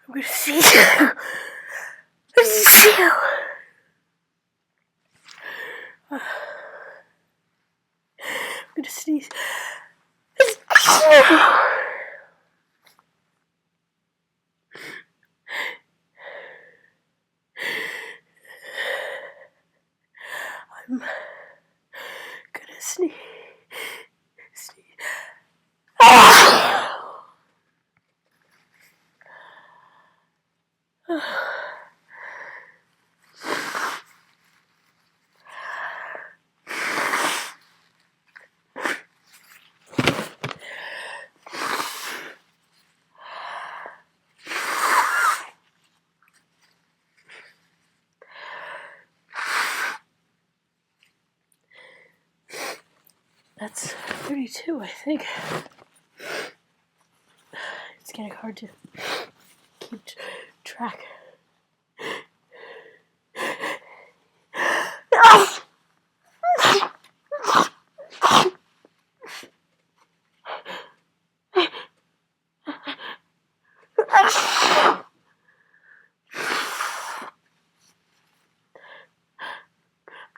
I'm gonna see you. I'm gonna see you. I'm gonna sneeze. I'm gonna sneeze. That's 32, I think. It's getting hard to keep track.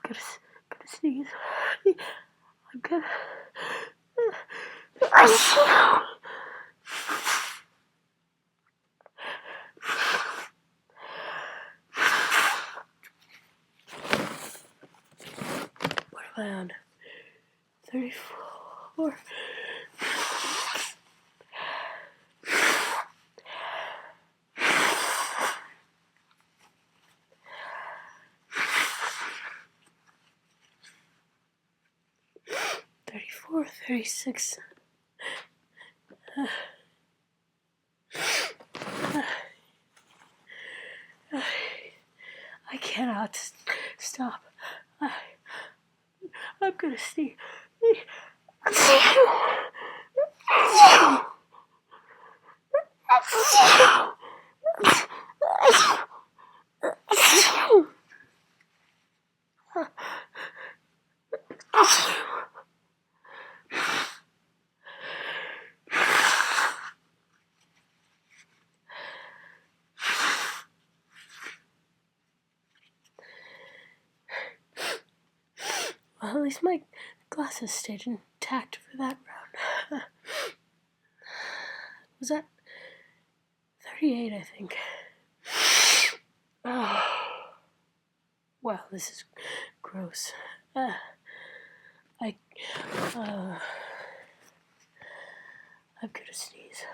I'm gonna sneeze. I'm gonna. What am I on? 34. Or 36. I cannot stop. I'm gonna sneeze. Well, at least my glasses stayed intact for that round. Was that 38, I think? Oh. Wow, this is gross. I'm gonna sneeze.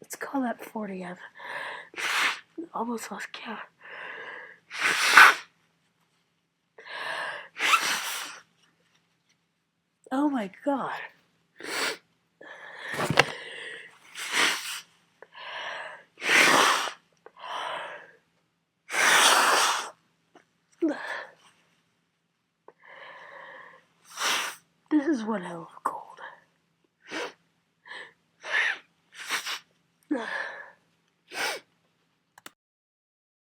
Let's call that 40. I've almost lost count. Oh my god. This is one hell of